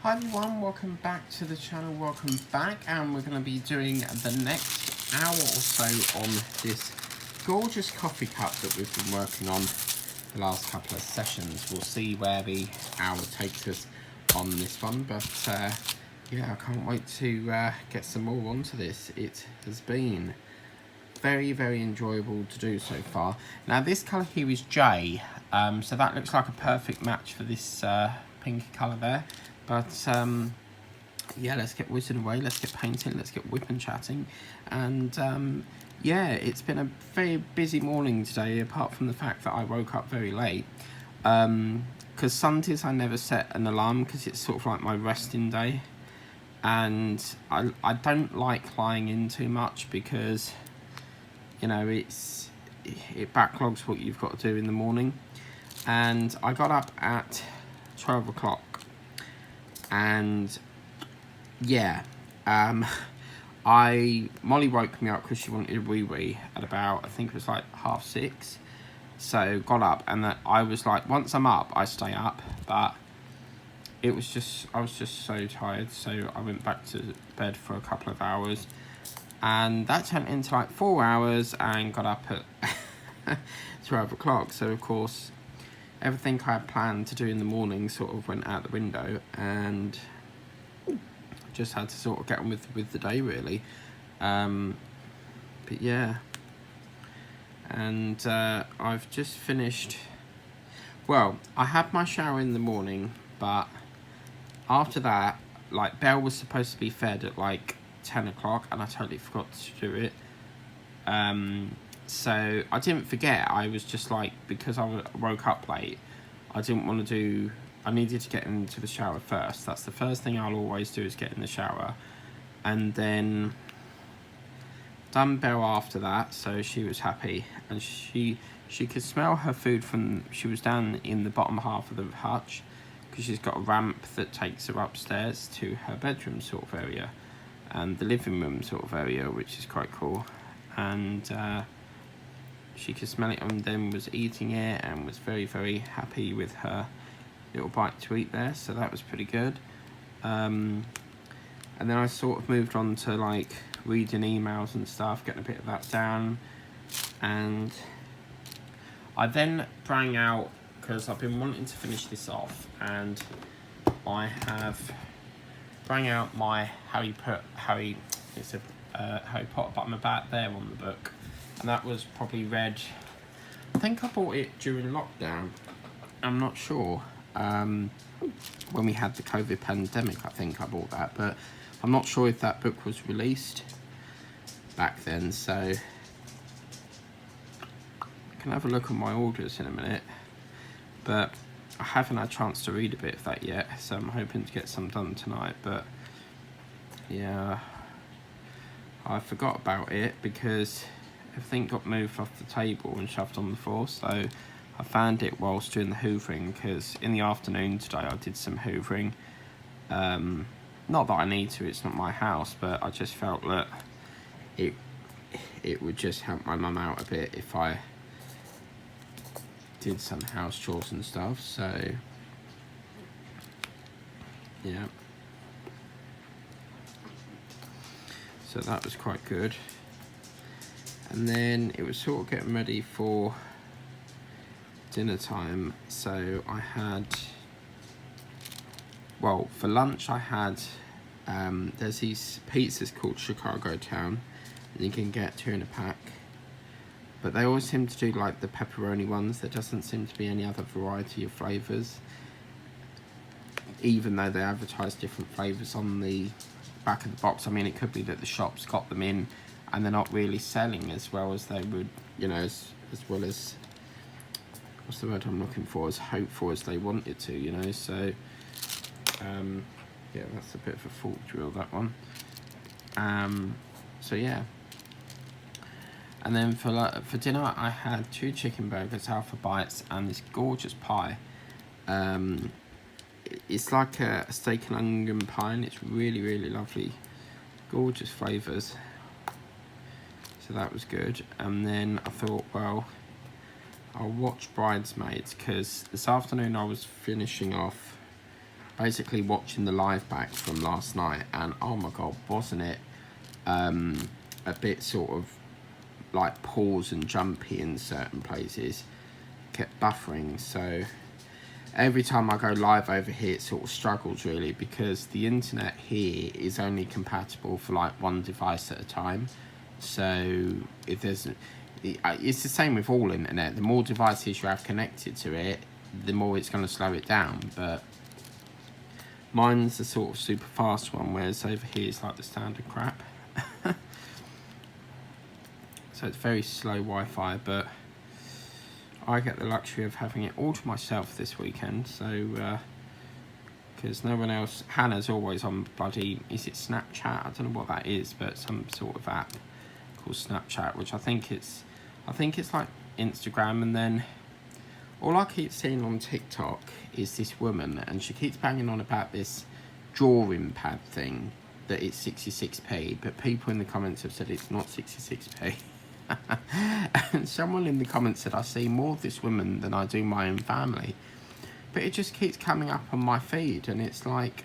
Hi everyone, welcome back to the channel, welcome back, and we're going to be doing the next hour or so on this gorgeous coffee cup that we've been working on the last couple of sessions. We'll see where the hour takes us on this one, but yeah, I can't wait to get some more onto this. It has been very enjoyable to do so far. Now this colour here is J, so that looks like a perfect match for this pinky colour there. But yeah, let's get whizzing away, let's get painting, let's get whipping chatting. And yeah, it's been a very busy morning today, apart from the fact that I woke up very late. Because Sundays I never set an alarm because it's sort of like my resting day. And I don't like lying in too much because, you know, it backlogs what you've got to do in the morning. And I got up at 12 o'clock. And yeah, Molly woke me up because she wanted a wee at about, I think it was like 6:30. So got up, and I was like, once I'm up, I stay up. But it was just, I was just so tired. So I went back to bed for a couple of hours, and that turned into like 4 hours, and got up at 12 o'clock. So of course, everything I had planned to do in the morning sort of went out the window, and just had to sort of get on with the day really. But yeah, and I've just finished. Well, I had my shower in the morning, but after that, like, Belle was supposed to be fed at like 10 o'clock, and I totally forgot to do it. So I didn't forget, I was just like, because I woke up late, I didn't want to do, I needed to get into the shower first. That's the first thing I'll always do, is get in the shower. And then done Belle after that, so she was happy. And she could smell her food from, she was down in the bottom half of the hutch, because she's got a ramp that takes her upstairs to her bedroom sort of area, and the living room sort of area, which is quite cool. And she could smell it, and then was eating it, and was very happy with her little bite to eat there, so that was pretty good. And then I sort of moved on to like reading emails and stuff, getting a bit of that down. And I then bring out, because I've been wanting to finish this off, and I have bring out my Harry Potter, but I'm about there on the book. And that was probably read, I think I bought it during lockdown, I'm not sure. When we had the COVID pandemic, I think I bought that, but I'm not sure if that book was released back then, so I can have a look at my orders in a minute. But I haven't had a chance to read a bit of that yet, so I'm hoping to get some done tonight. But yeah, I forgot about it because everything got moved off the table and shoved on the floor. So I found it whilst doing the hoovering, because in the afternoon today I did some hoovering. Not that I need to, it's not my house, but I just felt that it would just help my mum out a bit if I did some house chores and stuff. So yeah, so that was quite good. And then it was sort of getting ready for dinner time, so I had, well, for lunch I had, there's these pizzas called Chicago Town, and you can get 2 in a pack, but they always seem to do like the pepperoni ones. There doesn't seem to be any other variety of flavours, even though they advertise different flavours on the back of the box. I mean, it could be that the shops got them in and they're not really selling as well as they would, you know, as well as, what's the word I'm looking for, as hopeful as they wanted to, you know. So yeah, that's a bit of a fault drill, that one. So yeah, and then for dinner I had 2 chicken burgers, Alpha Bites, and this gorgeous pie. It's like a steak and onion pie, and it's really lovely, gorgeous flavours. So that was good. And then I thought, well, I'll watch Bridesmaids, because this afternoon I was finishing off basically watching the live back from last night, and oh my god, wasn't it a bit sort of like pause and jumpy in certain places, kept buffering. So every time I go live over here, it sort of struggles really, because the internet here is only compatible for like one device at a time. So if there's, it's the same with all internet. The more devices you have connected to it, the more it's going to slow it down. But mine's the sort of super fast one, whereas over here it's like the standard crap. So it's very slow Wi-Fi, but I get the luxury of having it all to myself this weekend. So because no one else, Hannah's always on bloody, is it Snapchat? I don't know what that is, but some sort of app called Snapchat, which I think it's like Instagram. And then all I keep seeing on TikTok is this woman, and she keeps banging on about this drawing pad thing, that it's 66p, but people in the comments have said it's not 66p. And someone in the comments said I see more of this woman than I do my own family, but it just keeps coming up on my feed, and it's like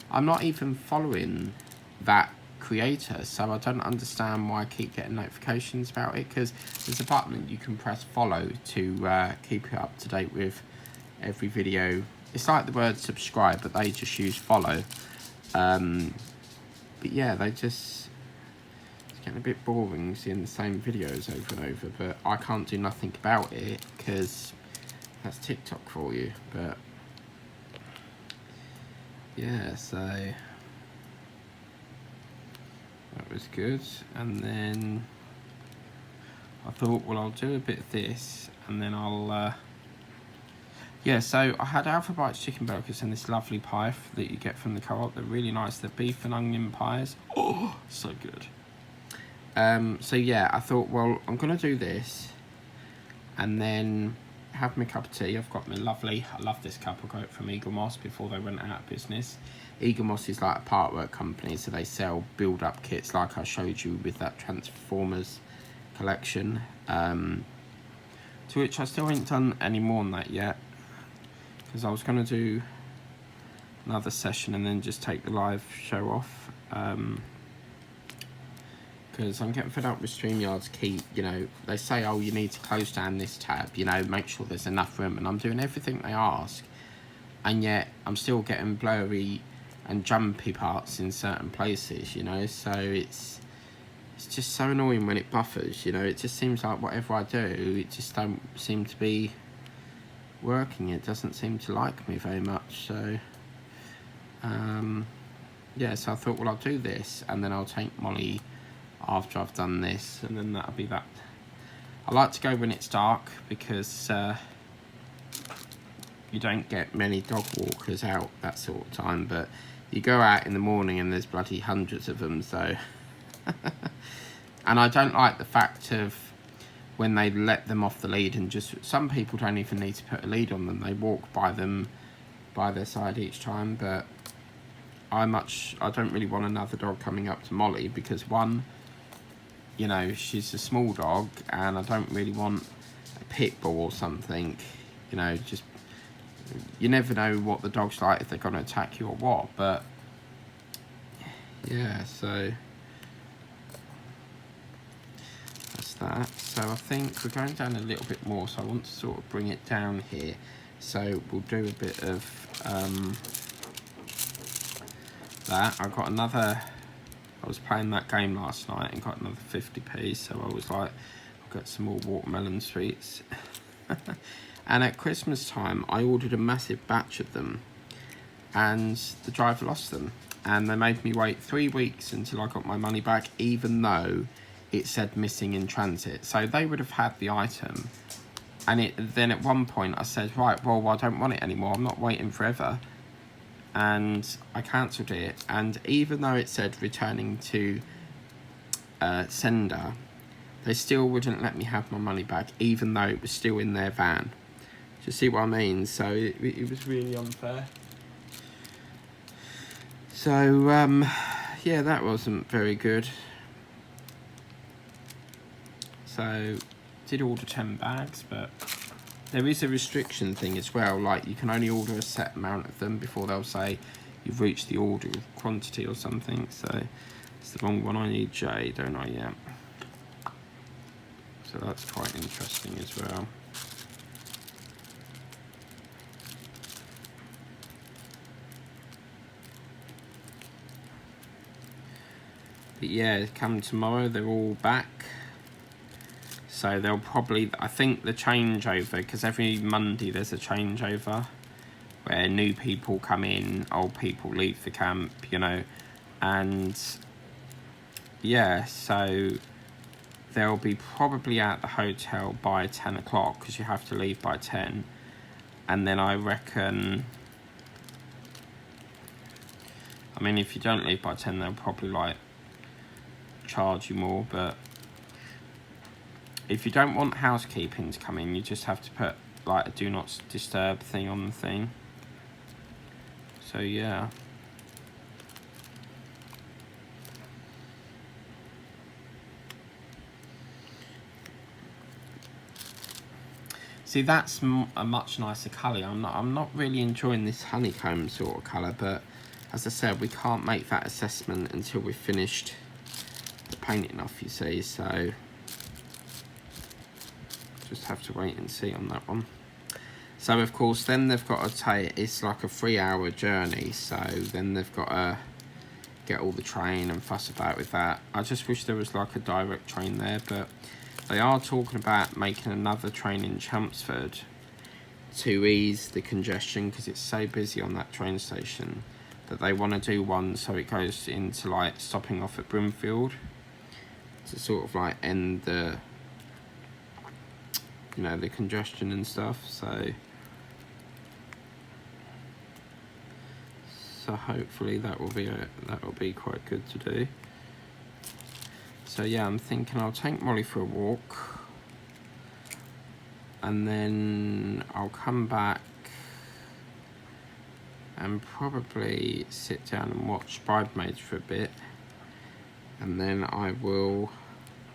I'm not even following that creator, so I don't understand why I keep getting notifications about it, because there's a button that you can press follow to keep you up to date with every video. It's like the word subscribe, but they just use follow. But yeah, it's getting a bit boring seeing the same videos over and over, but I can't do nothing about it because that's TikTok for you. But yeah, so that was good. And then I thought, well, I'll do a bit of this, and then I'll yeah, so I had Alpha Bites chicken burgers and this lovely pie that you get from the co-op. They're really nice. They're beef and onion pies. Oh, so good. So yeah, I thought, well, I'm going to do this and then have my cup of tea. I've got my lovely, I love this cup. I got it from Eagle Moss before they went out of business. Eagle Moss is like a partwork company, so they sell build-up kits like I showed you with that Transformers collection. To which I still ain't done any more on that yet, because I was going to do another session and then just take the live show off, because I'm getting fed up with StreamYard's keep, you know, they say, oh, you need to close down this tab, you know, make sure there's enough room, and I'm doing everything they ask, and yet I'm still getting blurry and jumpy parts in certain places, you know. So it's just so annoying when it buffers, you know. It just seems like whatever I do, it just don't seem to be working. It doesn't seem to like me very much. So yeah, so I thought, well, I'll do this and then I'll take Molly after I've done this, and then that'll be that. I like to go when it's dark because you don't get many dog walkers out that sort of time, but you go out in the morning and there's bloody hundreds of them. So and I don't like the fact of when they let them off the lead, and just, some people don't even need to put a lead on them, they walk by them by their side each time. But I don't really want another dog coming up to Molly, because one, you know, she's a small dog, and I don't really want a pit bull or something, you know. Just, you never know what the dog's like, if they're going to attack you or what. But yeah, so that's that. So I think we're going down a little bit more, so I want to sort of bring it down here. So we'll do a bit of that. I got another, I was playing that game last night and got another 50p, so I was like, I'll get some more watermelon sweets. And at Christmas time, I ordered a massive batch of them, and the driver lost them, and they made me wait 3 weeks until I got my money back, even though it said missing in transit. So they would have had the item, and then at one point I said, right, well, I don't want it anymore, I'm not waiting forever, and I cancelled it. And even though it said returning to sender, they still wouldn't let me have my money back, even though it was still in their van. Do you see what I mean? So it was really unfair. So yeah, that wasn't very good. So did order 10 bags, but there is a restriction thing as well, like you can only order a set amount of them before they'll say you've reached the order quantity or something. So it's the wrong one. I need J, don't I? Yeah. So that's quite interesting as well. But yeah, come tomorrow, they're all back. So they'll probably, I think the changeover, because every Monday there's a changeover where new people come in, old people leave the camp, you know. And yeah, so they'll be probably at the hotel by 10 o'clock because you have to leave by 10. And then I reckon, I mean, if you don't leave by 10, they'll probably like charge you more. But if you don't want housekeeping to come in, you just have to put like a do not disturb thing on the thing. So yeah. See, that's a much nicer colour. I'm not really enjoying this honeycomb sort of colour, but as I said, we can't make that assessment until we've finished the painting off, you see, so just have to wait and see on that one. So of course then they've got to take, it's like a 3-hour journey, so then they've got to get all the train and fuss about with that. I just wish there was like a direct train there, but they are talking about making another train in Chelmsford to ease the congestion because it's so busy on that train station that they want to do one so it goes into like stopping off at Brimfield to sort of like end the, you know, the congestion and stuff. So hopefully that will be quite good to do. So yeah, I'm thinking I'll take Molly for a walk and then I'll come back and probably sit down and watch Bridesmaids for a bit, and then I will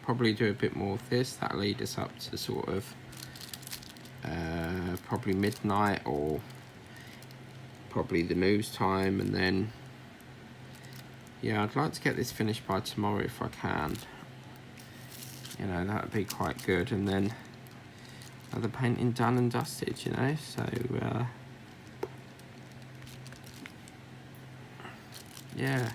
probably do a bit more of this. That'll lead us up to sort of probably midnight or probably the news time, and then yeah, I'd like to get this finished by tomorrow if I can. You know, that would be quite good, and then the painting done and dusted, you know, so yeah.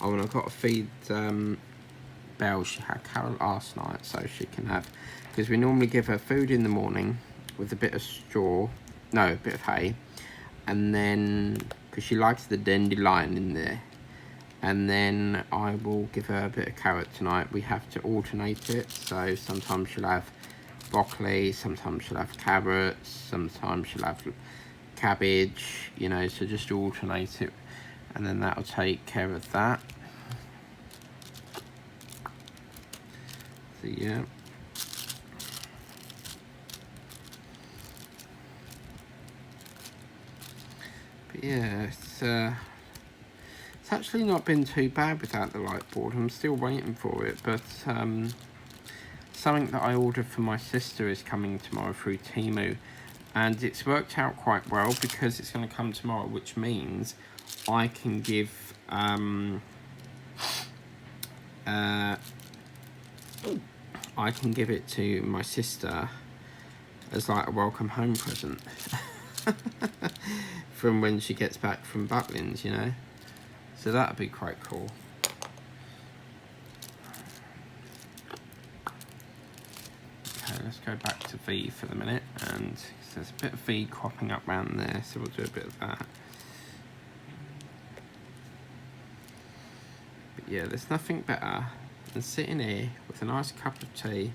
Oh, and I've got to feed Belle. She had carrot last night, so she can have, because we normally give her food in the morning with a bit of straw, no, a bit of hay, and then because she likes the dandelion in there, and then I will give her a bit of carrot tonight. We have to alternate it, so sometimes she'll have broccoli, sometimes she'll have carrots, sometimes she'll have cabbage, you know, so just alternate it, and then that'll take care of that. So yeah. But yeah, it's actually not been too bad without the light board. I'm still waiting for it, but something that I ordered for my sister is coming tomorrow through Temu, and it's worked out quite well because it's going to come tomorrow, which means I can give it to my sister as like a welcome home present from when she gets back from Blakelands, you know. So that'd be quite cool. Okay, let's go back to V for the minute, and there's a bit of V cropping up around there, so we'll do a bit of that. But yeah, there's nothing better than sitting here with a nice cup of tea,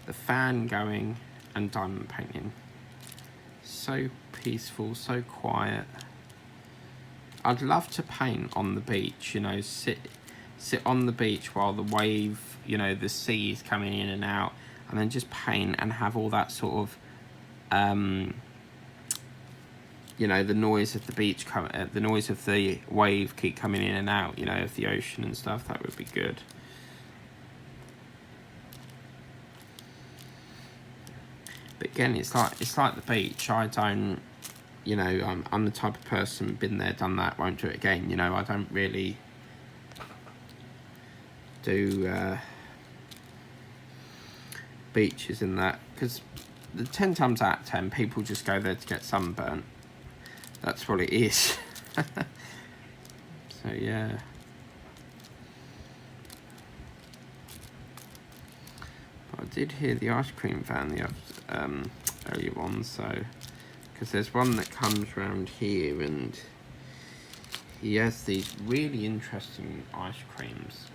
the fan going, and diamond painting. So peaceful, so quiet. I'd love to paint on the beach, you know, sit on the beach while the wave, you know, the sea is coming in and out, and then just paint and have all that sort of, you know, the noise of the beach, the noise of the wave keep coming in and out, you know, of the ocean and stuff. That would be good. But again, it's like the beach. I don't, you know, I'm the type of person, been there, done that, won't do it again. You know, I don't really do beaches in that, because the 10 times out of 10 people just go there to get sunburnt. That's what it is. So yeah. But I did hear the ice cream van the earlier on, so because there's one that comes around here and he has these really interesting ice creams.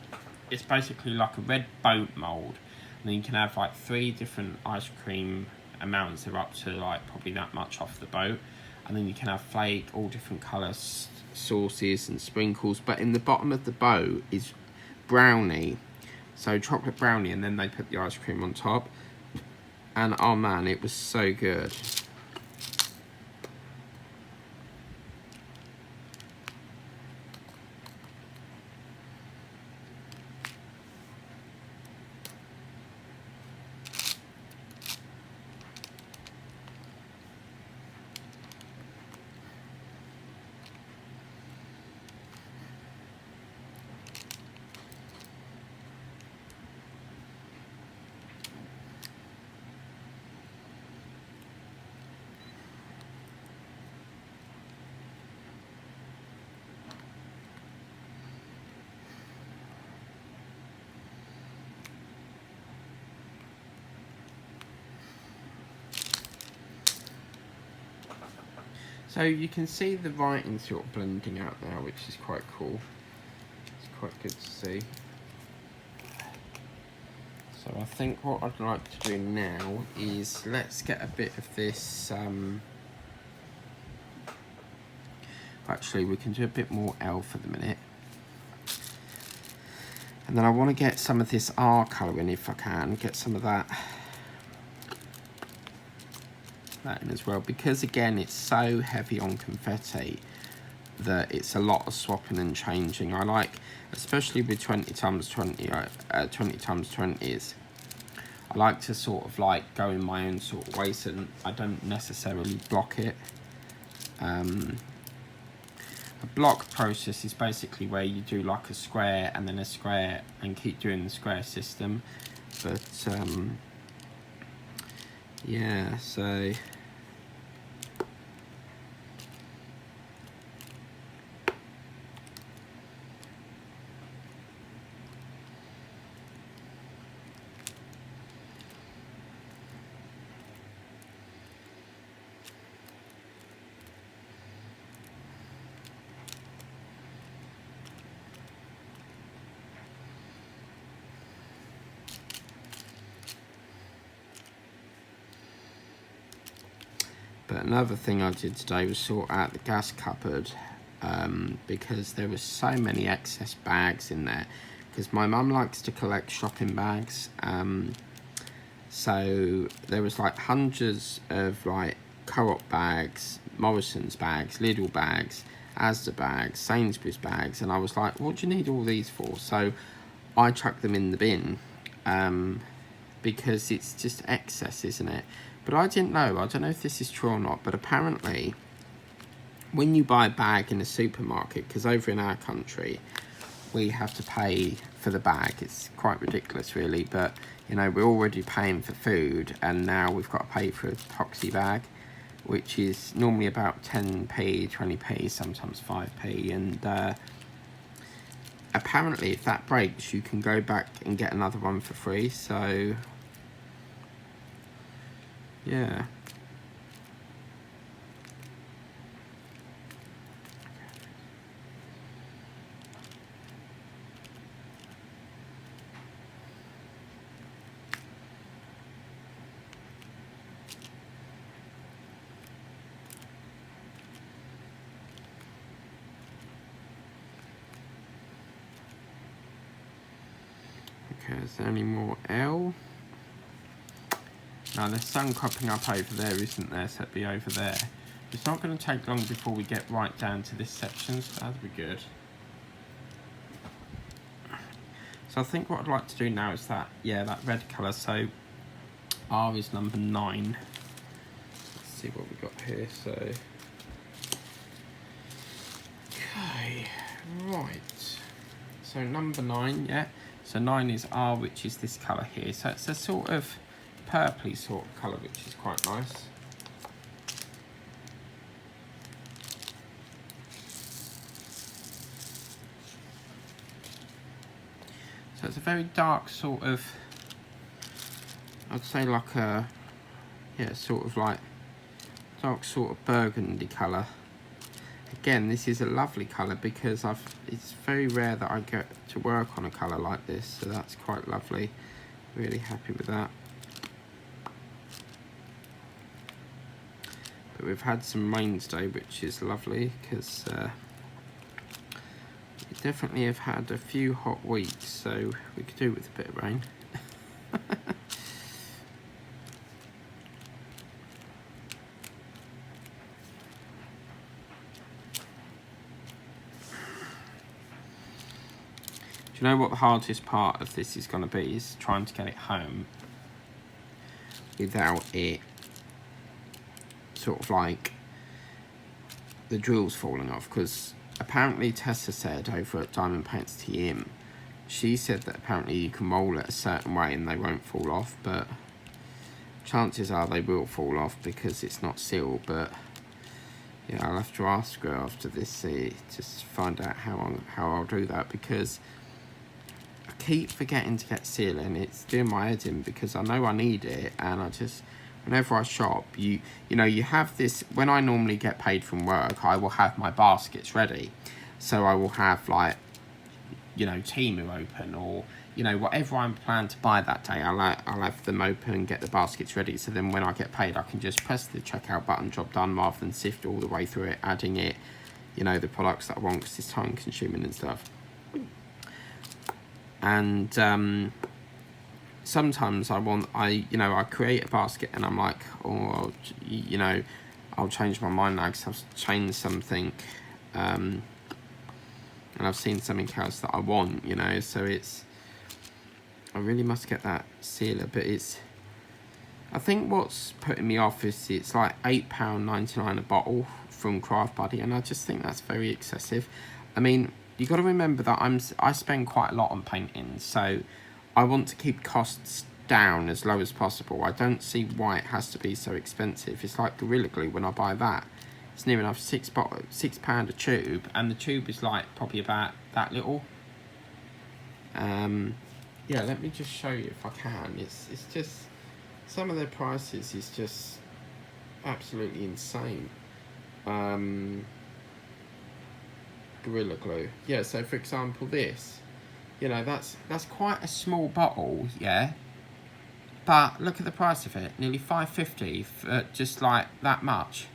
It's basically like a red boat mould, and then you can have like 3 different ice cream amounts. They're up to like probably that much off the boat, and then you can have flake, all different colours, sauces and sprinkles. But in the bottom of the boat is brownie, so chocolate brownie, and then they put the ice cream on top. And oh man, it was so good. So you can see the writing sort of blending out now, which is quite cool. It's quite good to see. So I think what I'd like to do now is let's get a bit of this. Actually, we can do a bit more L for the minute. And then I want to get some of this R colour in if I can, get some of that in as well, because again it's so heavy on confetti that it's a lot of swapping and changing. I like, especially with 20 times 20 times 20s, I like to sort of like go in my own sort of ways, and I don't necessarily block it. A block process is basically where you do like a square and then a square and keep doing the square system. But yeah, so but another thing I did today was sort out the gas cupboard, because there was so many excess bags in there, because my mum likes to collect shopping bags. So there was like hundreds of like Co-op bags, Morrison's bags, Lidl bags, Asda bags, Sainsbury's bags, and I was like, what do you need all these for? So I chucked them in the bin, because it's just excess, isn't it? But I didn't know, I don't know if this is true or not, but apparently when you buy a bag in a supermarket, because over in our country we have to pay for the bag, it's quite ridiculous really, but you know, we're already paying for food and now we've got to pay for a proxy bag, which is normally about 10p, 20p, sometimes 5p, and apparently if that breaks you can go back and get another one for free. So yeah. Okay, is there any more L? Now there's sun cropping up over there, isn't there? So it'll be over there. It's not going to take long before we get right down to this section, so that'll be good. So I think what I'd like to do now is that, yeah, that red colour. So R is number 9. see what we got here. So, okay, right. So number 9, yeah. So 9 is R, which is this colour here. So it's a sort of purpley sort of colour, which is quite nice. So it's a very dark sort of, I'd say like a, yeah, sort of like dark sort of burgundy colour. Again, this is a lovely colour because it's very rare that I get to work on a colour like this, so that's quite lovely. Really happy with that. But we've had some rain today, which is lovely because we definitely have had a few hot weeks, so we could do with a bit of rain. Do you know what the hardest part of this is going to be? Is trying to get it home without it sort of like the drills falling off, because apparently Tessa said over at Diamond Paints TM, she said that apparently you can roll it a certain way and they won't fall off, but chances are they will fall off because it's not sealed. But yeah, I'll have to ask her after this, see, just find out how I'll do that, because I keep forgetting to get sealing. It's doing my head in because I know I need it, and I just, whenever I shop, you know, you have this, when I normally get paid from work, I will have my baskets ready. So I will have, like, you know, Temu open, or, you know, whatever I'm planning to buy that day, I'll have them open and get the baskets ready. So then when I get paid, I can just press the checkout button, job done, rather than sift all the way through it, adding it, you know, the products that I want, because it's time consuming and stuff. And sometimes I create a basket and I'm like, oh, you know, I'll change my mind now because I've changed something, and I've seen something else that I want, you know. So I really must get that sealer. But I think what's putting me off is it's like £8.99 a bottle from Craft Buddy, and I just think that's very excessive. I mean, you got to remember that I spend quite a lot on painting, so I want to keep costs down as low as possible. I don't see why it has to be so expensive. It's like Gorilla Glue. When I buy that, it's near enough £6 a tube, and the tube is like probably about that little. Yeah, let me just show you if I can. It's just, some of their prices is just absolutely insane. Gorilla Glue. Yeah, so for example this, you know, that's quite a small bottle, yeah, but look at the price of it, nearly £5.50 for just like that much.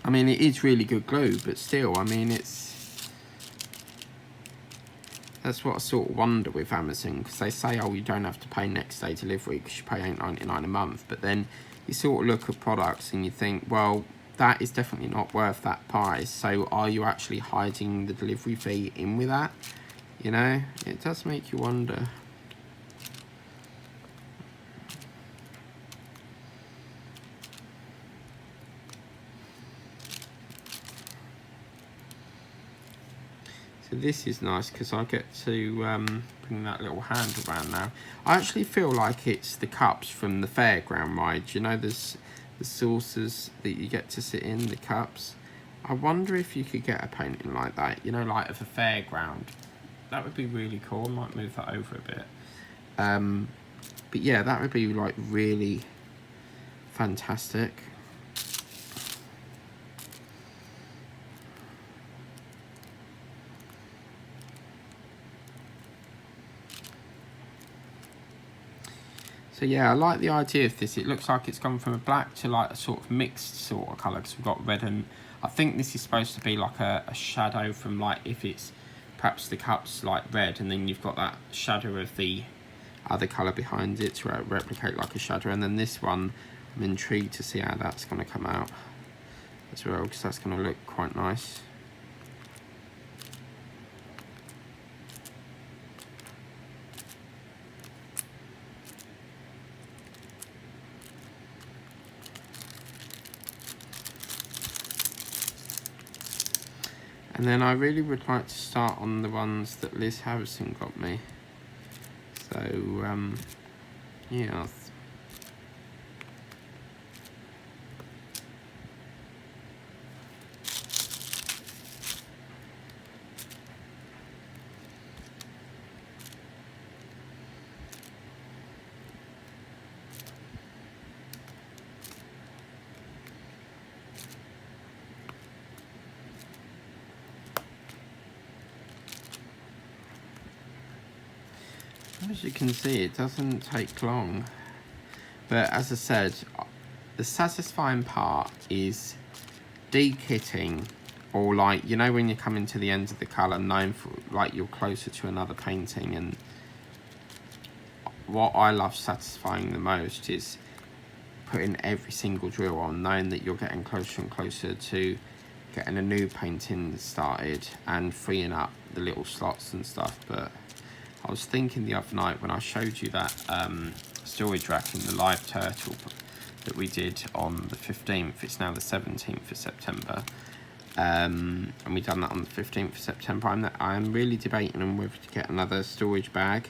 I mean, it is really good glue, but still, I mean, that's what I sort of wonder with Amazon, because they say, oh, you don't have to pay next day delivery because you pay £8.99 a month, but then you sort of look at products and you think, well, that is definitely not worth that price. So are you actually hiding the delivery fee in with that? You know, it does make you wonder. So this is nice because I get to bring that little handle around now. I actually feel like it's the cups from the fairground ride. You know, there's the saucers that you get to sit in, the cups. I wonder if you could get a painting like that, you know, like of a fairground. That would be really cool. I might move that over a bit. But yeah, that would be like really fantastic. So yeah, I like the idea of this. It looks like it's gone from a black to like a sort of mixed sort of colour, because we've got red, and I think this is supposed to be like a shadow from, like, if it's perhaps the cup's like red and then you've got that shadow of the other colour behind it to replicate like a shadow. And then this one, I'm intrigued to see how that's going to come out as well, because that's going to look quite nice. And then I really would like to start on the ones that Liz Harrison got me. So, yeah. As you can see, it doesn't take long. But as I said, the satisfying part is de-kitting, or like, you know, when you're coming to the end of the colour, knowing for, like, you're closer to another painting. And what I love satisfying the most is putting every single drill on, knowing that you're getting closer and closer to getting a new painting started and freeing up the little slots and stuff. But I was thinking the other night when I showed you that storage rack in the live turtle that we did on the 15th, it's now the 17th of September, and we done that on the 15th of September. I'm really debating on whether to get another storage bag,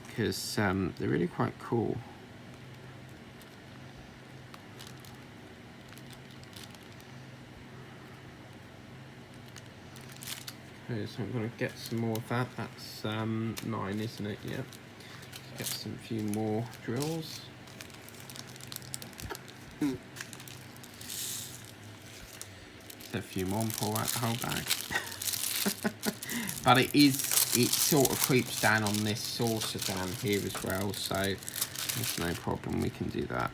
because they're really quite cool. Okay, so I'm going to get some more of that. That's 9, isn't it? Yeah. Get some few more drills. A few more and pull out the whole bag. But it sort of creeps down on this saucer down here as well, so there's no problem, we can do that.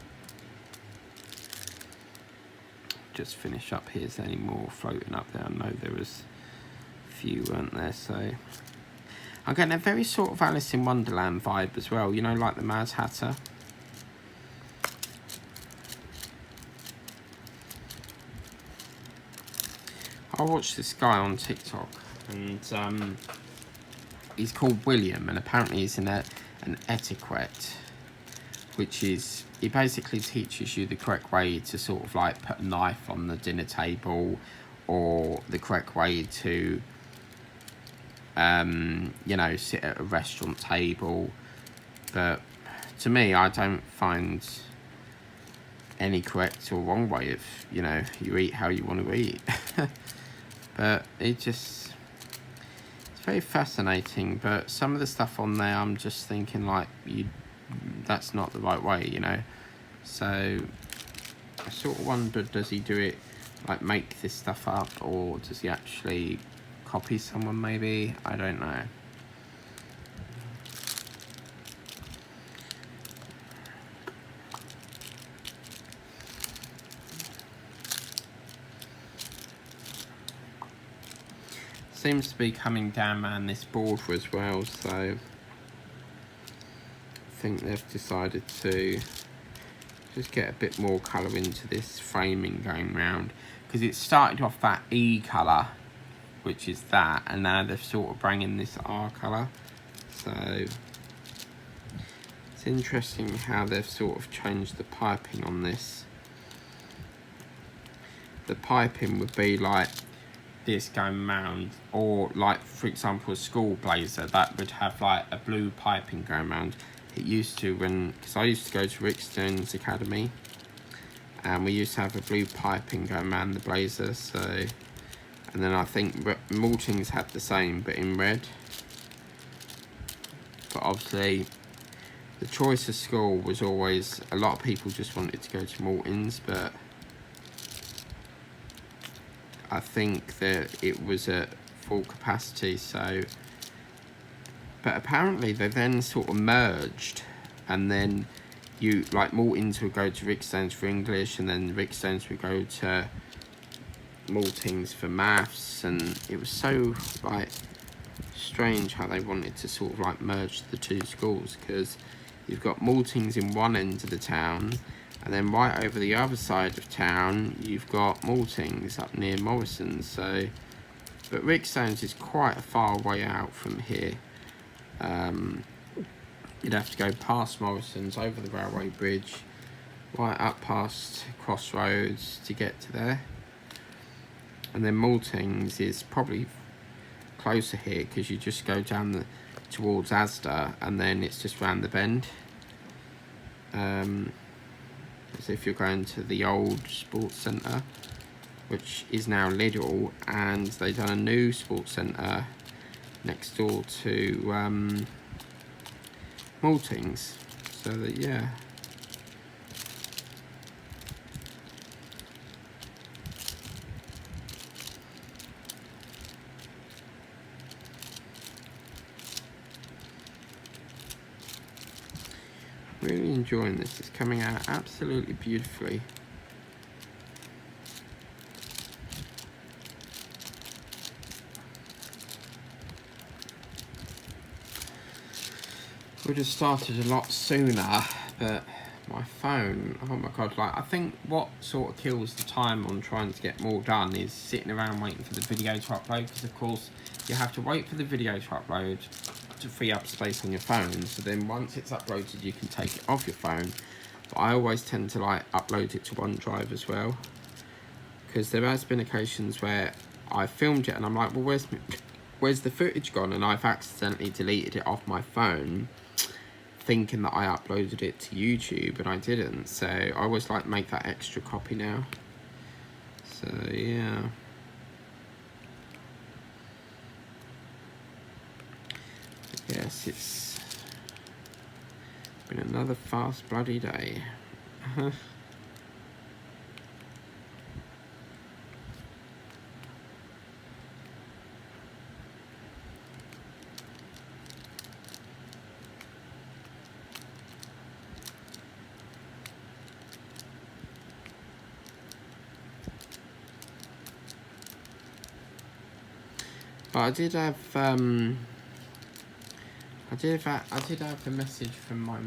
Just finish up here. Is there any more floating up there? I know there was a few, weren't there? So I'm getting a very sort of Alice in Wonderland vibe as well, you know, like the Mad Hatter. I watched this guy on TikTok, and he's called William, and apparently he's in an etiquette, which is, he basically teaches you the correct way to sort of like put a knife on the dinner table, or the correct way to you know, sit at a restaurant table. But to me, I don't find any correct or wrong way of, you know, you eat how you want to eat. But it's very fascinating. But some of the stuff on there, I'm just thinking like, that's not the right way, you know. So I sort of wondered, does he do it like make this stuff up, or does he actually copy someone maybe? I don't know. Seems to be coming down around this border as well, so I think they've decided to just get a bit more colour into this framing going round, because it started off that E colour, which is that, and now they've sort of bringing this R colour. So it's interesting how they've sort of changed the piping on this. The piping would be like this going round, or like, for example, a school blazer that would have like a blue piping going round. It used to, because I used to go to Rickstone's Academy, and we used to have a blue piping going around the blazer. So, and then I think Maltings had the same, but in red. But obviously, the choice of school was always, a lot of people just wanted to go to Maltings, but I think that it was at full capacity. So, but apparently they then sort of merged, and then you, like, Maltings would go to Rickstones for English, and then Rickstones would go to Maltings for maths, and it was so like strange how they wanted to sort of like merge the two schools, because you've got Maltings in one end of the town, and then right over the other side of town you've got Maltings up near Morrison's. So, but Rickstones is quite a far way out from here. You'd have to go past Morrison's, over the railway bridge, right up past Crossroads to get to there. And then Maltings is probably closer here because you just go down towards Asda and then it's just round the bend. As if you're going to the old sports centre, which is now Lidl, and they've done a new sports centre next door to Maltings. So that, yeah. Really enjoying this. It's coming out absolutely beautifully. Would have started a lot sooner, but my phone, oh my god, like, I think what sort of kills the time on trying to get more done is sitting around waiting for the video to upload, because of course you have to wait for the video to upload to free up space on your phone, so then once it's uploaded you can take it off your phone. But I always tend to like upload it to OneDrive as well, because there has been occasions where I filmed it and I'm like, well, where's the footage gone, and I've accidentally deleted it off my phone thinking that I uploaded it to YouTube and I didn't. So I always like make that extra copy now. So yeah. Yes, it's been another fast bloody day. But I did have a message from my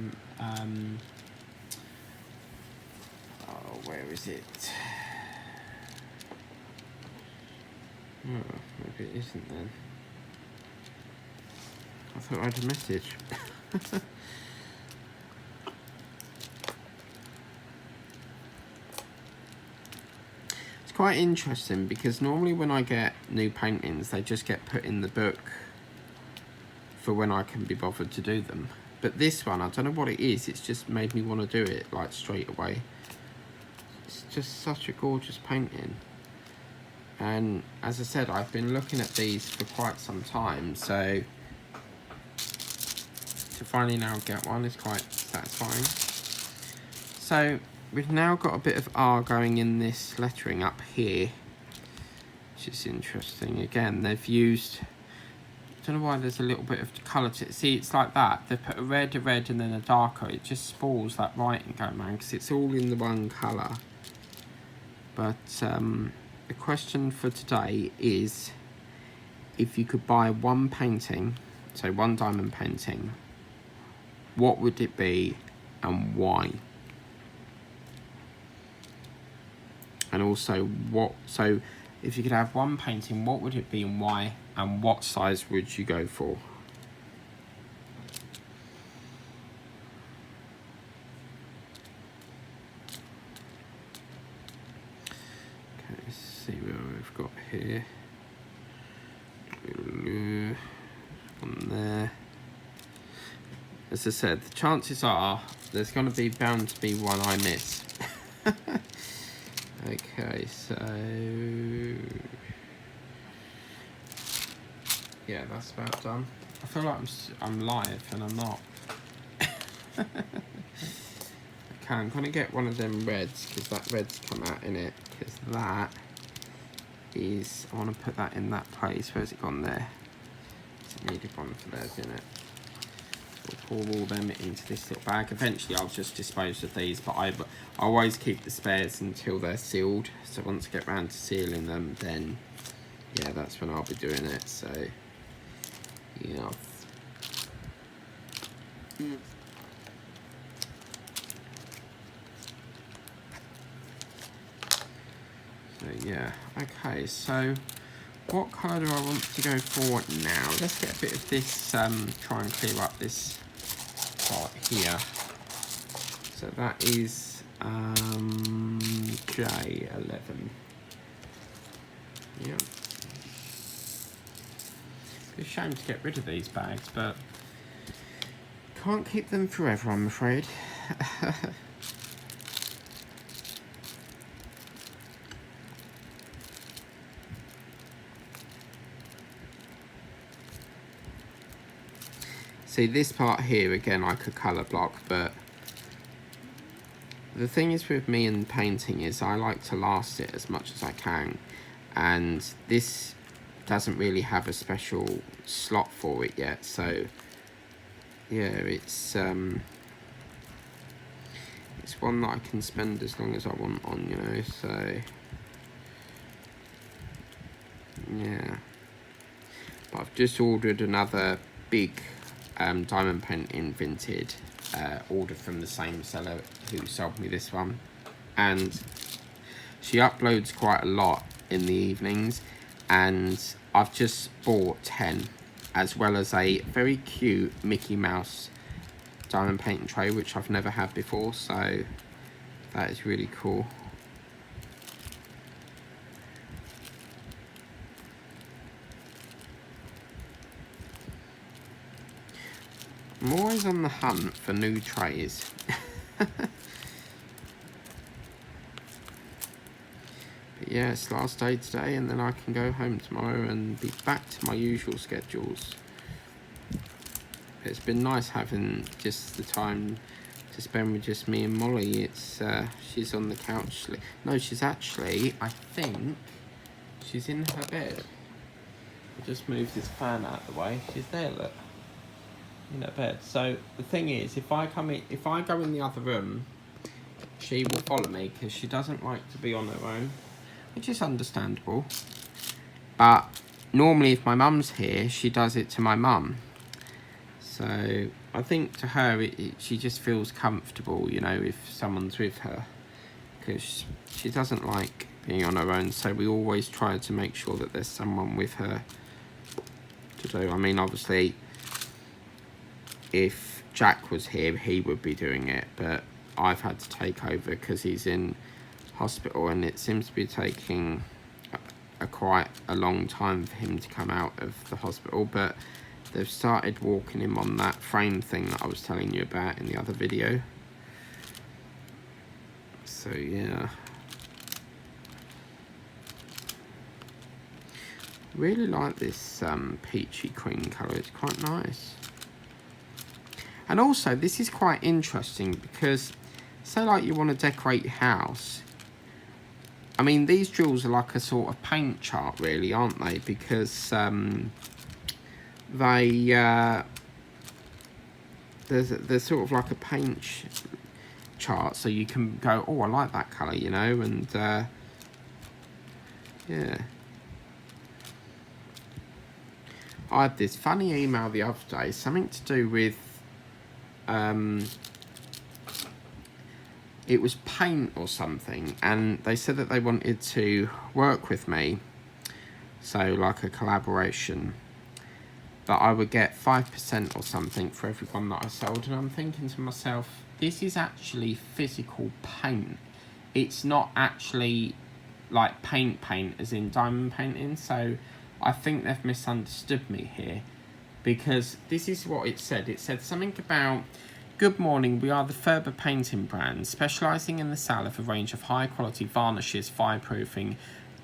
oh, where is it? Oh, maybe it isn't then. I thought I had a message. Quite interesting, because normally when I get new paintings they just get put in the book for when I can be bothered to do them, but this one, I don't know what it is, it's just made me want to do it like straight away. It's just such a gorgeous painting, and as I said, I've been looking at these for quite some time, so to finally now get one is quite satisfying. So we've now got a bit of R going in this lettering up here, which is interesting. Again, they've used, I don't know why there's a little bit of colour to it. See, it's like that. They've put a red, and then a darker. It just spoils that writing going around because it's all in the one colour. But the question for today is, if you could buy one painting, so one diamond painting, what would it be and why? And also, so if you could have one painting, what would it be and why, and what size would you go for? Okay, let's see what we've got here. On there. As I said, the chances are there's going to be bound to be one I miss. Okay, so yeah, that's about done. I feel like I'm live and I'm not. Okay, I'm gonna get one of them reds because that red's come out in it. Because that is, I want to put that in that place. Where's it gone there? I needed one for theirs in it. We'll pour all them into this little bag. Eventually I'll just dispose of these, but I always keep the spares until they're sealed, so once I get round to sealing them, then yeah, that's when I'll be doing it. So yeah. So yeah, okay, so what colour do I want to go for now? Let's get a bit of this, try and clear up this part here. So that is J11. Yeah. It's a shame to get rid of these bags, but can't keep them forever, I'm afraid. See, this part here, again, I could colour block, but the thing is with me and painting is I like to last it as much as I can, and this doesn't really have a special slot for it yet, so yeah, it's one that I can spend as long as I want on, you know, so yeah. But I've just ordered another big diamond painting Vinted order from the same seller who sold me this one, and she uploads quite a lot in the evenings, and I've just bought 10, as well as a very cute Mickey Mouse diamond painting tray which I've never had before, so that is really cool. I'm always on the hunt for new trays. But yeah, it's the last day today, and then I can go home tomorrow and be back to my usual schedules. It's been nice having just the time to spend with just me and Molly. It's she's on the couch. No, she's actually, I think she's in her bed. I'll just move this fan out of the way. She's there, look, in her bed. So the thing is, if I go in the other room, she will follow me because she doesn't like to be on her own, which is understandable. But normally if my mum's here, she does it to my mum. So I think to her, she just feels comfortable, you know, if someone's with her, because she doesn't like being on her own. So we always try to make sure that there's someone with her to do. I mean, obviously, if Jack was here, he would be doing it, but I've had to take over because he's in hospital, and it seems to be taking quite a long time for him to come out of the hospital. But they've started walking him on that frame thing that I was telling you about in the other video. So yeah, really like this peachy cream colour. It's quite nice. And also, this is quite interesting because, say like you want to decorate your house, I mean, these drills are like a sort of paint chart, really, aren't they? Because they're sort of like a paint chart, so you can go, oh, I like that colour, you know, and yeah. I had this funny email the other day, something to do with it was paint or something, and they said that they wanted to work with me, so like a collaboration, but I would get 5% or something for every one that I sold. And I'm thinking to myself, this is actually physical paint. It's not actually like paint as in diamond painting. So I think they've misunderstood me here, because this is what it said. It said something about, good morning, we are the Ferber painting brand, specialising in the sale of a range of high quality varnishes, fireproofing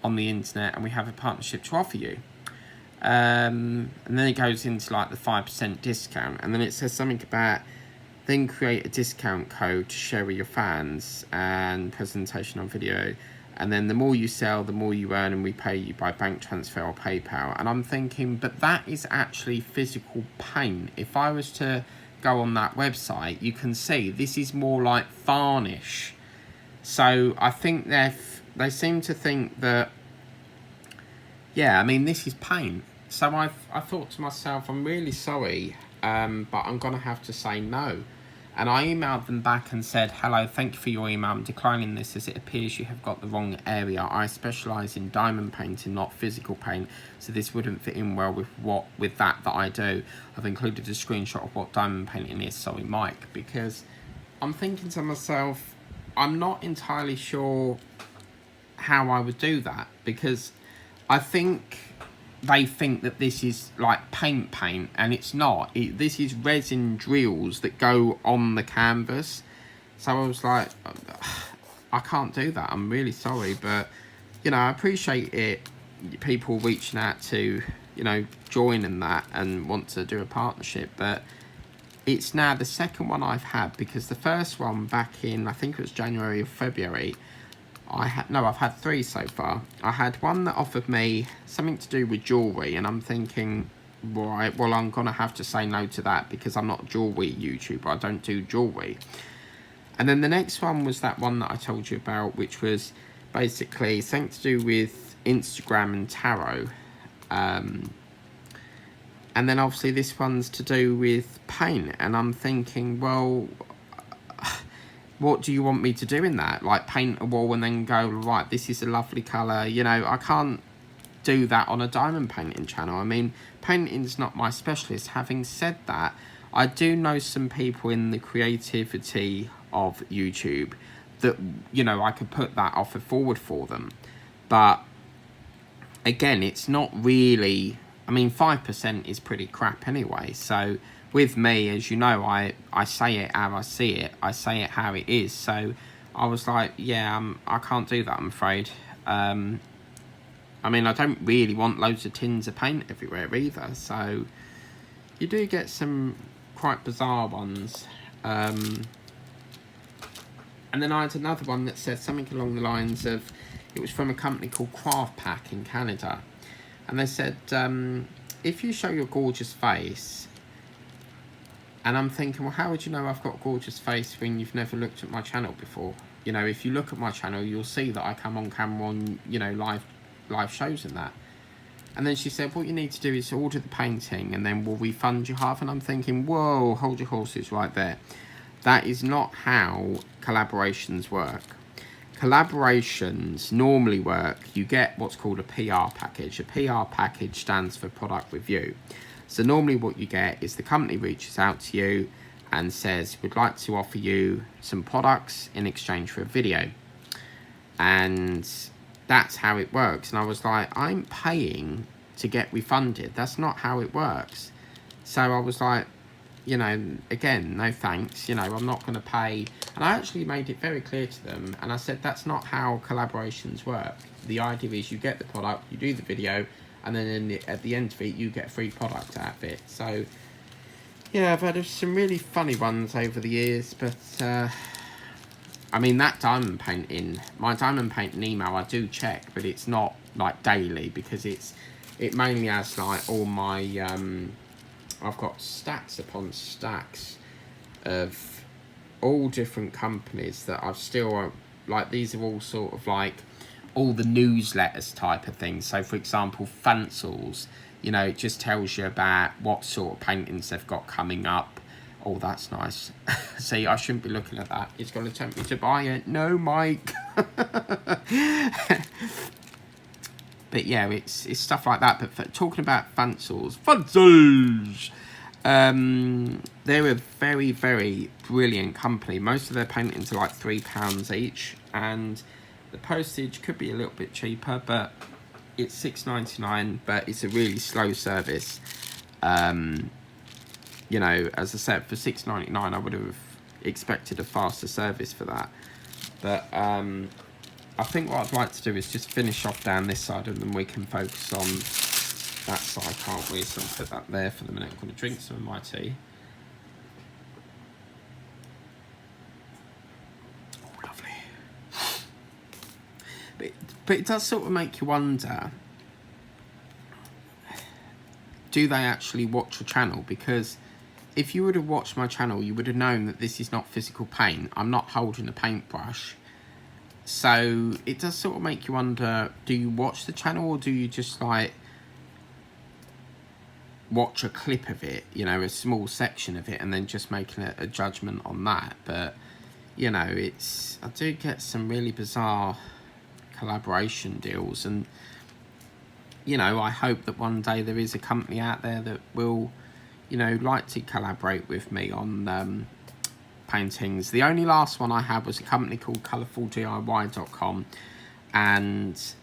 on the internet, and we have a partnership to offer you. And then it goes into like the 5% discount, and then it says something about, then create a discount code to share with your fans and presentation on video, and then the more you sell, the more you earn, and we pay you by bank transfer or PayPal. And I'm thinking, but that is actually physical paint. If I was to go on that website, you can see this is more like varnish. So I think they seem to think that, yeah, I mean, this is paint. So I thought to myself, I'm really sorry, but I'm going to have to say no. And I emailed them back and said, hello, thank you for your email. I'm declining this as it appears you have got the wrong area. I specialise in diamond painting, not physical paint, so this wouldn't fit in well with that I do. I've included a screenshot of what diamond painting is, sorry, Mike, because I'm thinking to myself, I'm not entirely sure how I would do that, because I think they think that this is like paint, and it's not. This is resin drills that go on the canvas. So I was like, I can't do that. I'm really sorry, but you know, I appreciate it. People reaching out to, you know, join in that and want to do a partnership, but it's now the second one I've had, because the first one back in, I think it was January or February, I've had 3 so far. I had one that offered me something to do with jewellery, and I'm thinking, right, well, I'm going to have to say no to that because I'm not a jewellery YouTuber. I don't do jewellery. And then the next one was that one that I told you about, which was basically something to do with Instagram and tarot. And then obviously this one's to do with paint, and I'm thinking, well, what do you want me to do in that? Like paint a wall and then go, right, this is a lovely colour. You know, I can't do that on a diamond painting channel. I mean, painting's not my specialist. Having said that, I do know some people in the creativity of YouTube that, you know, I could put that offer forward for them. But again, it's not really, I mean, 5% is pretty crap anyway. So with me, as you know, I say it how I see it. I say it how it is. So I was like, yeah, I can't do that, I'm afraid. I mean, I don't really want loads of tins of paint everywhere either. So you do get some quite bizarre ones. And then I had another one that said something along the lines of, it was from a company called Craft Pack in Canada. And they said, if you show your gorgeous face, and I'm thinking, well, how would you know I've got a gorgeous face when you've never looked at my channel before? You know, if you look at my channel, you'll see that I come on camera on, you know, live shows and that. And then she said, what you need to do is order the painting and then we'll refund you half. And I'm thinking, whoa, hold your horses right there. That is not how collaborations work. Collaborations normally work, you get what's called a PR package. A PR package stands for product review. So normally what you get is the company reaches out to you and says, we'd like to offer you some products in exchange for a video. And that's how it works. And I was like, I'm paying to get refunded. That's not how it works. So I was like, you know, again, no thanks. You know, I'm not going to pay. And I actually made it very clear to them. And I said, that's not how collaborations work. The idea is you get the product, you do the video, and then at the end of it, you get a free product out of it. So, yeah, I've had some really funny ones over the years. But, I mean, that diamond painting, my diamond painting email, I do check. But it's not, like, daily. Because it mainly has, like, all my... I've got stacks upon stacks of all different companies that I've still, like, these are all sort of like all the newsletters type of things. So for example, Fancels, you know, it just tells you about what sort of paintings they've got coming up. Oh, that's nice. See, I shouldn't be looking at that. It's going to tempt me to buy it. No, Mike. But yeah, it's stuff like that. But talking about Fancels, they're a very, very brilliant company. Most of their paintings are like £3 each, and the postage could be a little bit cheaper, but it's £6.99. But it's a really slow service. You know, as I said, for £6.99, I would have expected a faster service for that. But I think what I'd like to do is just finish off down this side, and then we can focus on that side, can't we? So I'll put that there for the minute. I'm going to drink some of my tea. Oh, lovely. But it does sort of make you wonder, do they actually watch your channel? Because if you would have watched my channel, you would have known that this is not physical paint. I'm not holding a paintbrush. So it does sort of make you wonder, do you watch the channel, or do you just like watch a clip of it, you know, a small section of it, and then just making a judgment on that? But, you know, I do get some really bizarre collaboration deals, and, you know, I hope that one day there is a company out there that will, you know, like to collaborate with me on paintings. The only last one I had was a company called colourfuldiy.com, and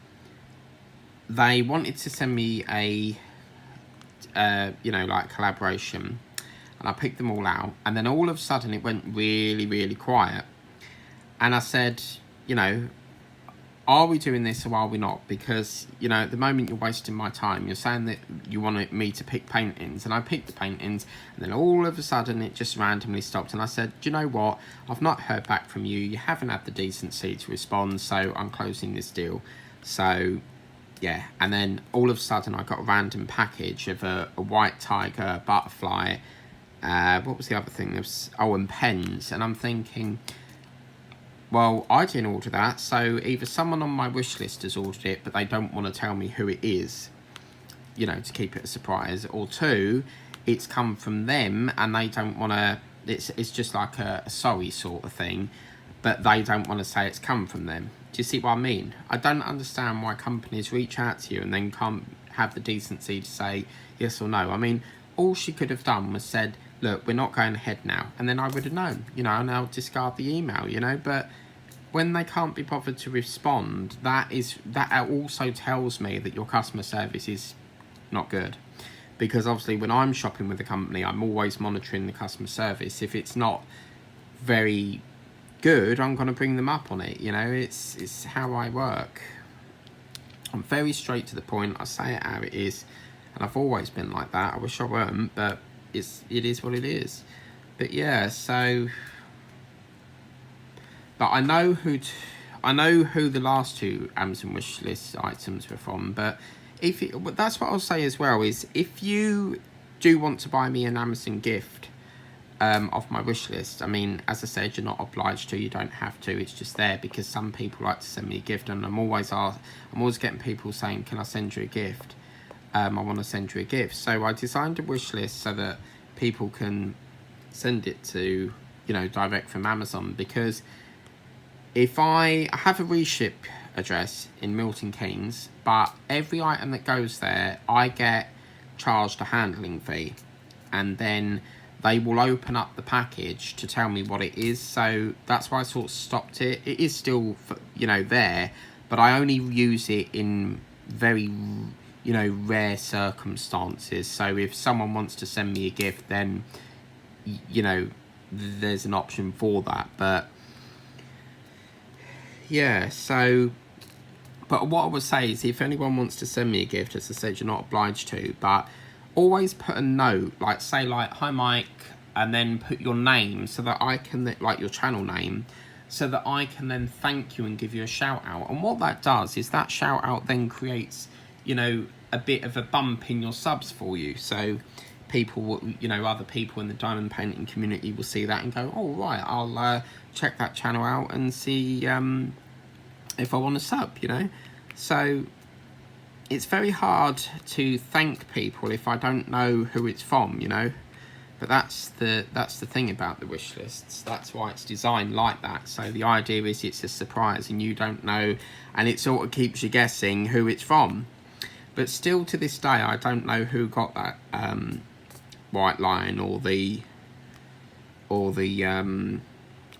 they wanted to send me a, you know, like collaboration, and I picked them all out, and then all of a sudden it went really, really quiet. And I said, you know, are we doing this or are we not? Because, you know, at the moment you're wasting my time. You're saying that you want me to pick paintings, and I picked the paintings, and then all of a sudden it just randomly stopped. And I said, do you know what? I've not heard back from you. You haven't had the decency to respond, so I'm closing this deal. So, yeah. And then all of a sudden I got a random package of a white tiger, butterfly. What was the other thing? There was, oh, and pens. And I'm thinking, well, I didn't order that, so either someone on my wish list has ordered it, but they don't want to tell me who it is, you know, to keep it a surprise, or two, it's come from them and they don't want to, it's just like a sorry sort of thing, but they don't want to say it's come from them. Do you see what I mean? I don't understand why companies reach out to you and then can't have the decency to say yes or no. I mean, all she could have done was said, look, we're not going ahead now. And then I would have known, you know, and I'll discard the email, you know. But when they can't be bothered to respond, that also tells me that your customer service is not good. Because obviously when I'm shopping with a company, I'm always monitoring the customer service. If it's not very good, I'm going to bring them up on it, you know. It's how I work. I'm very straight to the point. I say it how it is. And I've always been like that. I wish I weren't, but it is what it is. But yeah, so, but I know who the last two Amazon wishlist items were from. But that's what I'll say as well, is if you do want to buy me an Amazon gift off my wish list, I mean, as I said, you're not obliged to. You don't have to. It's just there because some people like to send me a gift, and I'm always getting people saying, "Can I send you a gift? I want to send you a gift." So I designed a wish list so that people can send it to, you know, direct from Amazon, because if I have a reship address in Milton Keynes, but every item that goes there, I get charged a handling fee, and then they will open up the package to tell me what it is. So that's why I sort of stopped it. It is still, you know, there, but I only use it in very, you know, rare circumstances. So if someone wants to send me a gift, then, you know, there's an option for that. But yeah, so, but what I would say is, if anyone wants to send me a gift, as I said, you're not obliged to, but always put a note, like say like, "Hi Mike," and then put your name so that I can, like your channel name, so that I can then thank you and give you a shout out. And what that does is that shout out then creates, you know, a bit of a bump in your subs for you. So people will, you know, other people in the diamond painting community will see that and go, "Oh right, I'll check that channel out and see if I want to sub," you know. So it's very hard to thank people if I don't know who it's from, you know. But that's the thing about the wish lists. That's why it's designed like that. So the idea is it's a surprise and you don't know, and it sort of keeps you guessing who it's from. But still to this day, I don't know who got that white lion or the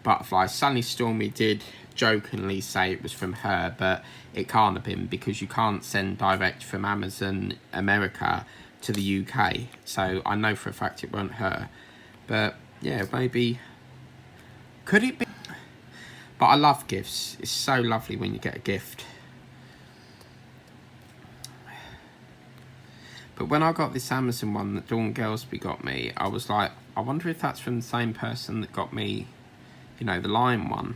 butterfly. Sunny Stormy did jokingly say it was from her, but it can't have been, because you can't send direct from Amazon America to the UK. So I know for a fact it weren't her. But yeah, maybe, could it be? But I love gifts. It's so lovely when you get a gift. But when I got this Amazon one that Dawn Gillespie got me, I was like, I wonder if that's from the same person that got me, you know, the lion one.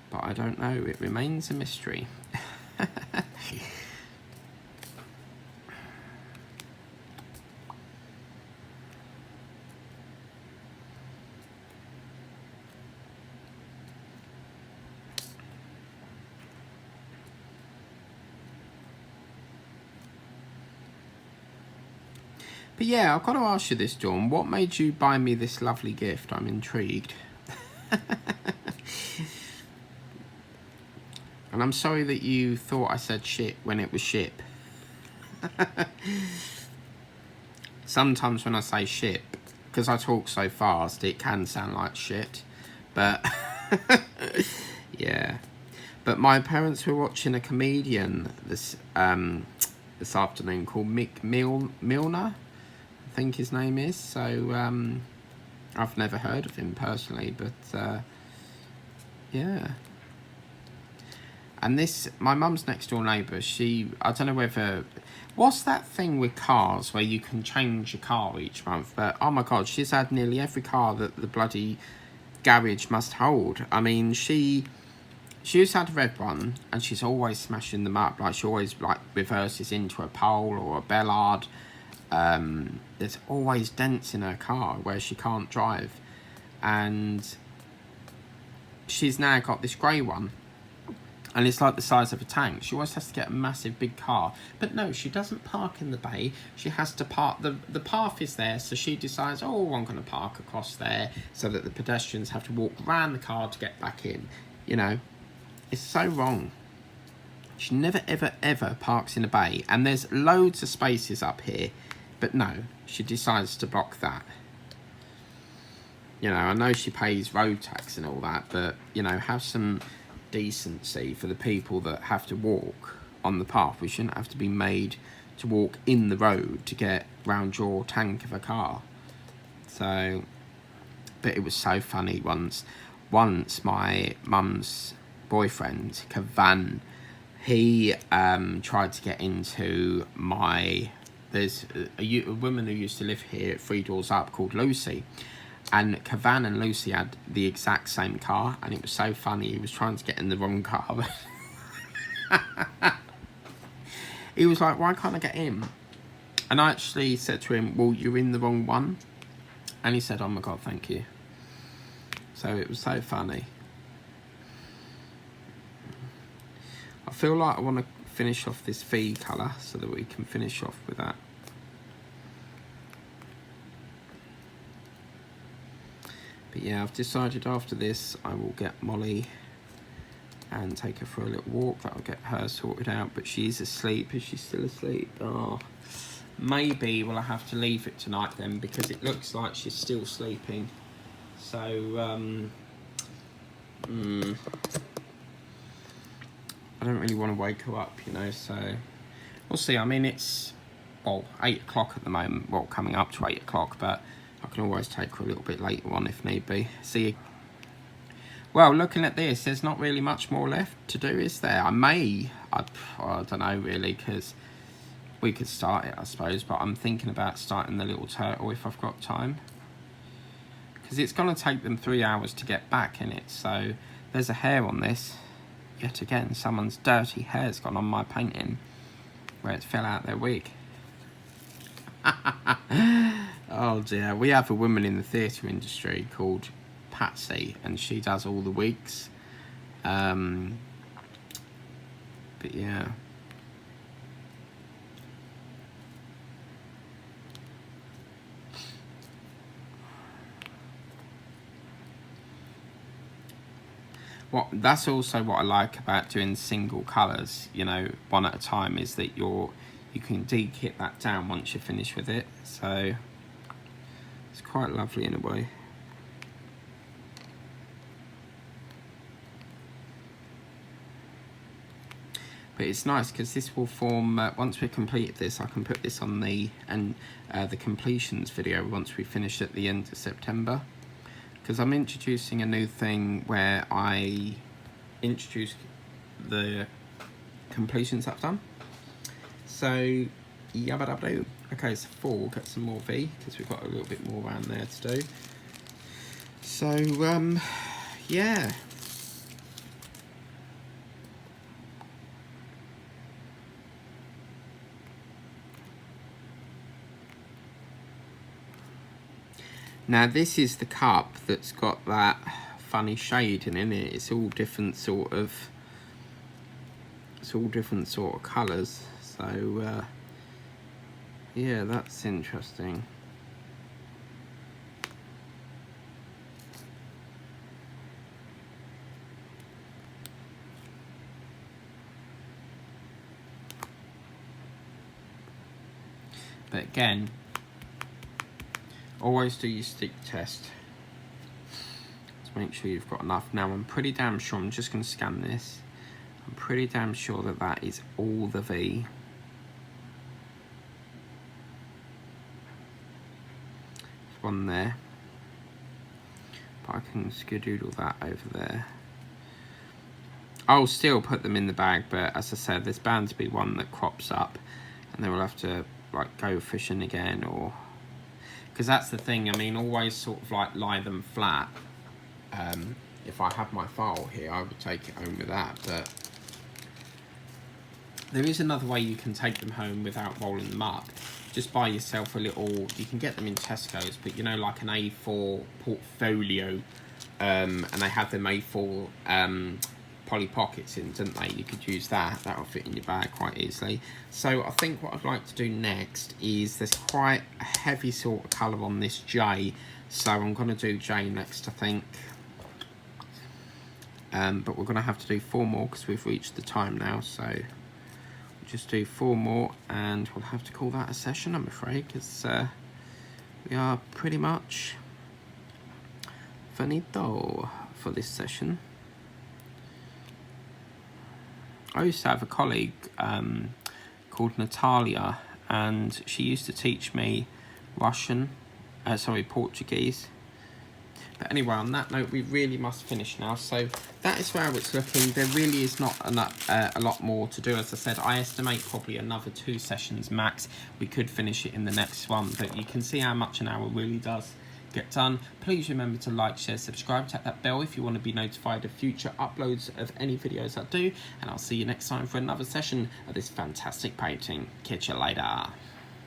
But I don't know. It remains a mystery. But yeah, I've got to ask you this, Dawn. What made you buy me this lovely gift? I'm intrigued. And I'm sorry that you thought I said shit when it was ship. Sometimes when I say ship, because I talk so fast, it can sound like shit. But yeah. But my parents were watching a comedian this afternoon called Mick Milner, I think his name is. So I've never heard of him personally, but yeah. And this, my mum's next door neighbour, I don't know whether, what's that thing with cars where you can change your car each month? But oh my God, she's had nearly every car that the bloody garage must hold. I mean, she used to have a red one, and she's always smashing them up. Like, she always like reverses into a pole or a bellard. There's always dents in her car where she can't drive. And she's now got this grey one. And it's like the size of a tank. She always has to get a massive big car. But no, she doesn't park in the bay. She has to park, the path is there, so she decides, oh, I'm going to park across there so that the pedestrians have to walk around the car to get back in. You know, it's so wrong. She never, ever, ever parks in a bay. And there's loads of spaces up here. But no, she decides to block that. You know, I know she pays road tax and all that, but, you know, have some decency for the people that have to walk on the path. We shouldn't have to be made to walk in the road to get round your tank of a car. So, but it was so funny once my mum's boyfriend, Kavan, he tried to get into there's a woman who used to live here 3 doors up called Lucy. And Kavan and Lucy had the exact same car, and it was so funny. He was trying to get in the wrong car. He was like, why can't I get in? And I actually said to him, well, you're in the wrong one. And he said, oh my God, thank you. So it was so funny. I feel like I want to finish off this V colour so that we can finish off with that. But yeah, I've decided after this I will get Molly and take her for a little walk. That'll get her sorted out. But she's asleep. Is she still asleep? Oh, maybe will I have to leave it tonight then, because it looks like she's still sleeping. So I don't really want to wake her up, you know. So we'll see. I mean, it's 8 o'clock at the moment. Well, coming up to 8 o'clock, but I can always take her a little bit later on if need be. See, well, looking at this, there's not really much more left to do, is there? I don't know really, because we could start it, I suppose, but I'm thinking about starting the little turtle if I've got time, because it's going to take them 3 hours to get back in it. So there's a hair on this. Yet again, someone's dirty hair's gone on my painting where it fell out their wig. Oh dear, we have a woman in the theatre industry called Patsy, and she does all the wigs. But yeah. That's also what I like about doing single colours, you know, one at a time, is that you can de-kit that down once you're finished with it. So it's quite lovely in a way. But it's nice because this will form, once we've completed this, I can put this on the completions video once we finish at the end of September. Because I'm introducing a new thing where I introduce the completions I've done. So, yabba dabba doo. Okay, so 4, we'll get some more V, because we've got a little bit more around there to do. So, yeah. Now this is the cup that's got that funny shading in it. It's all different sort of colours. So yeah, that's interesting. But again, always do your stick test to make sure you've got enough. Now I'm pretty damn sure, I'm just going to scan this. I'm pretty damn sure that that is all the V. There's one there. But I can skedoodle that over there. I'll still put them in the bag, but as I said, there's bound to be one that crops up and then we'll have to like go fishing again, or because that's the thing, I mean, always sort of like lie them flat. If I had my file here, I would take it home with that, but there is another way you can take them home without rolling them up. Just buy yourself a little, you can get them in Tesco's, but you know, like an A4 portfolio, and they have them A4 poly pockets in, don't they? You could use that. That'll fit in your bag quite easily. So I think what I'd like to do next is, there's quite a heavy sort of colour on this J, so I'm going to do J next, I think. But we're going to have to do 4 more because we've reached the time now, so we'll just do 4 more and we'll have to call that a session, I'm afraid, because we are pretty much finito for this session. I used to have a colleague called Natalia, and she used to teach me Portuguese. But anyway, on that note, we really must finish now. So that is where it's looking. There really is not a lot more to do. As I said, I estimate probably another 2 sessions max. We could finish it in the next one, but you can see how much an hour really does get done. Please remember to like, share, subscribe, tap that bell if you want to be notified of future uploads of any videos I do, and I'll see you next time for another session of this fantastic painting. Catch you later.